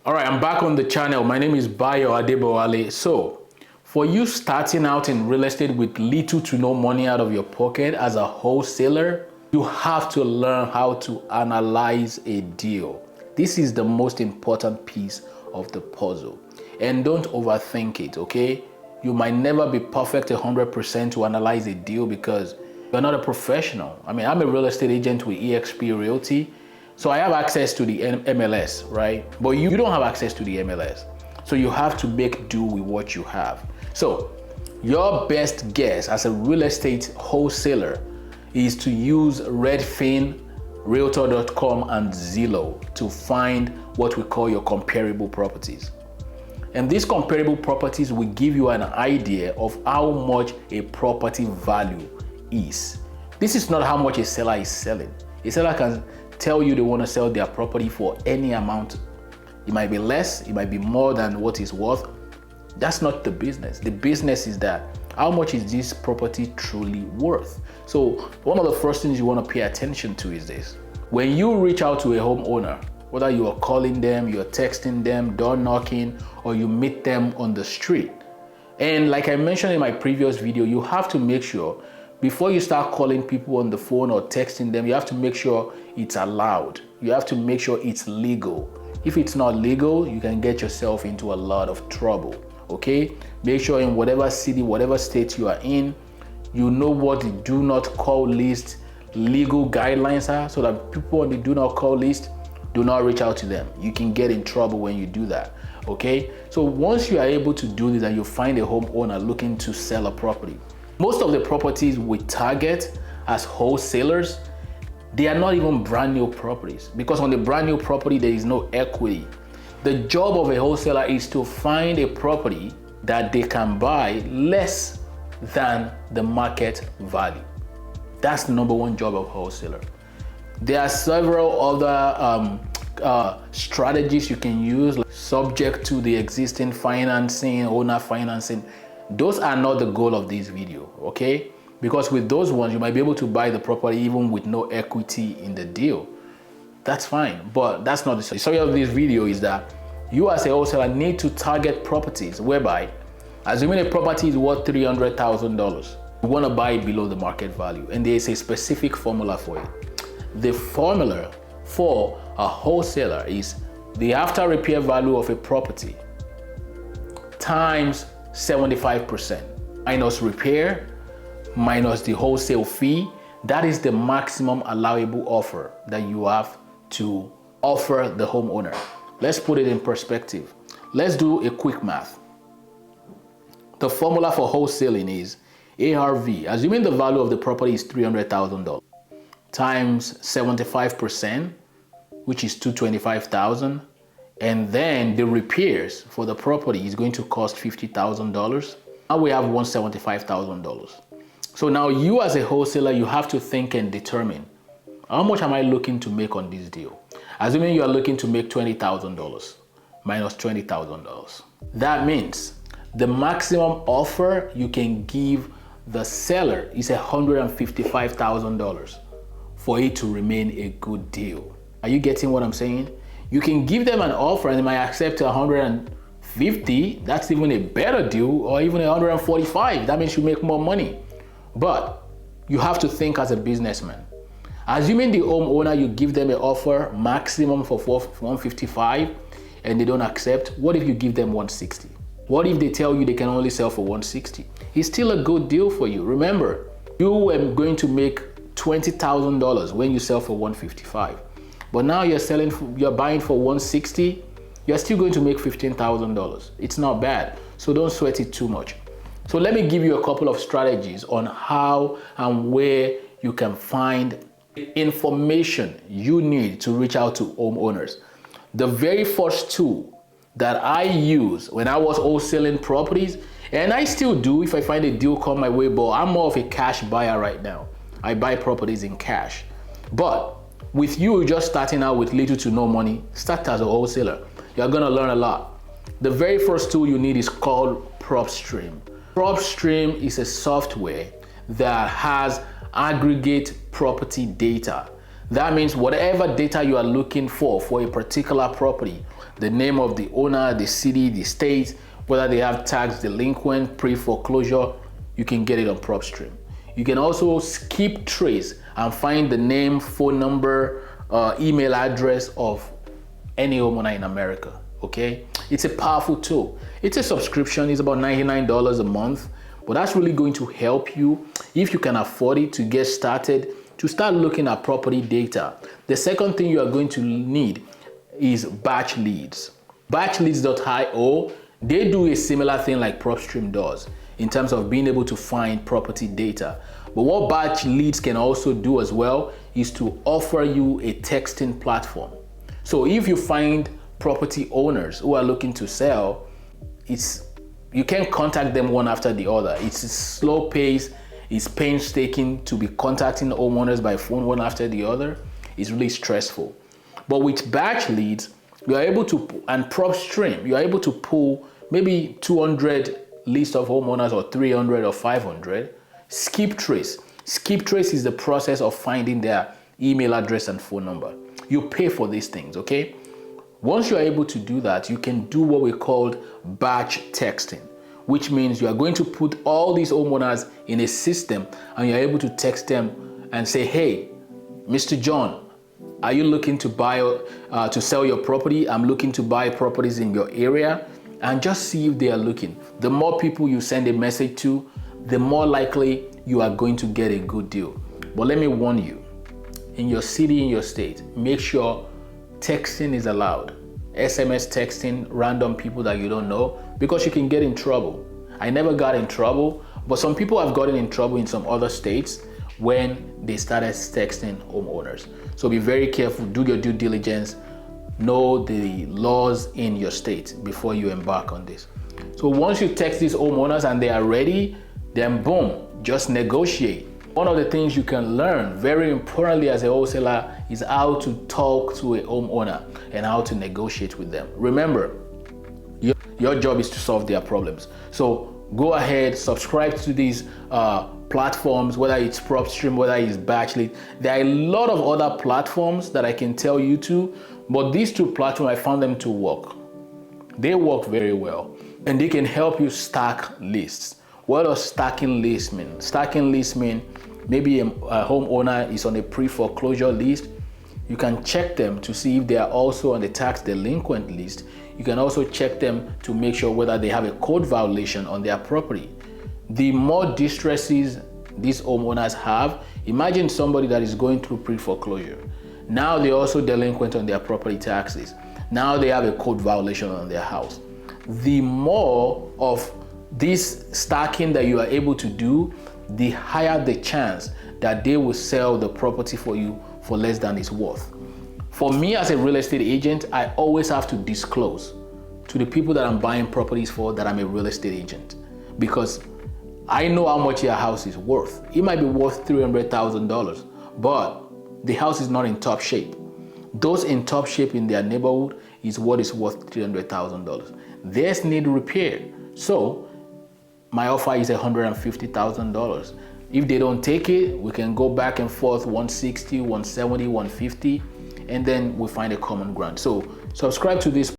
All right, I'm back on the channel. My name is Bayo Adebowale. So, for you starting out in real estate with little to no money out of your pocket as a wholesaler, you have to learn how to analyze a deal. This is the most important piece of the puzzle. And don't overthink it, okay? You might never be perfect 100% to analyze a deal because you're not a professional. I mean, I'm a real estate agent with eXp Realty. So I have access to the MLS, right? But you don't have access to the MLS. So you have to make do with what you have. So your best guess as a real estate wholesaler is to use Redfin, Realtor.com, and Zillow to find what we call your comparable properties. And these comparable properties will give you an idea of how much a property value is. This is not how much a seller is selling. A seller can tell you they want to sell their property for any amount. It might be less, it might be more than what it's worth. That's not the business. The business is that how much is this property truly worth? So one of the first things you want to pay attention to is this. When you reach out to a homeowner, whether you are calling them, you're texting them, door knocking, or you meet them on the street. And like I mentioned in my previous video, you have to make sure before you start calling people on the phone or texting them, you have to make sure it's allowed. You have to make sure it's legal. If it's not legal, you can get yourself into a lot of trouble, okay? Make sure in whatever city, whatever state you are in, you know what the do not call list legal guidelines are so that people on the do not call list do not reach out to them. You can get in trouble when you do that, okay? So once you are able to do this and you find a homeowner looking to sell a property, most of the properties we target as wholesalers, they are not even brand new properties because on the brand new property, there is no equity. The job of a wholesaler is to find a property that they can buy less than the market value. That's the number one job of a wholesaler. There are several other strategies you can use, like subject to the existing financing, owner financing. Those are not the goal of this video, okay? Because with those ones, you might be able to buy the property even with no equity in the deal. That's fine, but that's not the story of this video. Is that you as a wholesaler need to target properties whereby, assuming a property is worth $300,000, you want to buy it below the market value, and there is a specific formula for it. The formula for a wholesaler is the after repair value of a property times 75% minus repair minus the wholesale fee. That is the maximum allowable offer that you have to offer the homeowner. Let's put it in perspective. Let's do a quick math. The formula for wholesaling is ARV, assuming the value of the property is $300,000, times 75%, which is $225,000, and then the repairs for the property is going to cost $50,000. Now we have $175,000. So now you as a wholesaler, you have to think and determine how much am I looking to make on this deal? Assuming you are looking to make $20,000 minus $20,000. That means the maximum offer you can give the seller is $155,000 for it to remain a good deal. Are you getting what I'm saying? You can give them an offer and they might accept 150. That's even a better deal, or even 145. That means you make more money. But you have to think as a businessman. Assuming the homeowner, you give them an offer maximum for 155 and they don't accept, what if you give them 160? What if they tell you they can only sell for 160? It's still a good deal for you. Remember, you are going to make $20,000 when you sell for 155. But now you're buying for 160, you're still going to make $15,000. It's not bad. So don't sweat it too much. So let me give you a couple of strategies on how and where you can find information you need to reach out to homeowners. The very first tool that I use when I was wholesaling properties, and I still do if I find a deal come my way, but I'm more of a cash buyer right now. I buy properties in cash. But with you just starting out with little to no money, start as a wholesaler. You're gonna learn a lot. The very first tool you need is called PropStream. PropStream is a software that has aggregate property data. That means whatever data you are looking for a particular property, the name of the owner, the city, the state, whether they have tax delinquent, pre-foreclosure, you can get it on PropStream. You can also skip trace and find the name, phone number, email address of any homeowner in America, okay? It's a powerful tool. It's a subscription, it's about $99 a month, but that's really going to help you, if you can afford it, to get started, to start looking at property data. The second thing you are going to need is batch leads. Batchleads.io, they do a similar thing like PropStream does in terms of being able to find property data. But what batch leads can also do as well is to offer you a texting platform. So if you find property owners who are looking to sell, you can't contact them one after the other. It's a slow pace, it's painstaking to be contacting homeowners by phone one after the other. It's really stressful. But with batch leads, you are able to, and PropStream, you are able to pull maybe 200 lists of homeowners or 300 or 500. Skip trace. Skip trace is the process of finding their email address and phone number. You pay for these things, okay? Once you are able to do that, you can do what we call batch texting, which means you are going to put all these homeowners in a system and you're able to text them and say, hey, Mr. John, are you looking to buy, to sell your property? I'm looking to buy properties in your area, and just see if they are looking. The more people you send a message to, the more likely you are going to get a good deal. But let me warn you, in your city, in your state, make sure texting is allowed. SMS texting, random people that you don't know, because you can get in trouble. I never got in trouble, but some people have gotten in trouble in some other states when they started texting homeowners. So be very careful, do your due diligence, know the laws in your state before you embark on this. So once you text these homeowners and they are ready, then boom, just negotiate. One of the things you can learn very importantly as a wholesaler is how to talk to a homeowner and how to negotiate with them. Remember, your job is to solve their problems. So go ahead, subscribe to these platforms, whether it's PropStream, whether it's Batchlead. There are a lot of other platforms that I can tell you to, but these two platforms, I found them to work. They work very well, and they can help you stack lists. What does stacking lists mean? Stacking lists mean maybe a homeowner is on a pre-foreclosure list. You can check them to see if they are also on the tax delinquent list. You can also check them to make sure whether they have a code violation on their property. The more distresses these homeowners have, imagine somebody that is going through pre-foreclosure. Now they're also delinquent on their property taxes. Now they have a code violation on their house. The more of this stacking that you are able to do, the higher the chance that they will sell the property for you for less than it's worth. For me as a real estate agent, I always have to disclose to the people that I'm buying properties for that I'm a real estate agent, because I know how much your house is worth. It might be worth $300,000, but the house is not in top shape. Those in top shape in their neighborhood is what is worth $300,000. Theirs need repair. So my offer is $150,000. If they don't take it, we can go back and forth 160, 170, 150, and then we find a common ground. So subscribe to this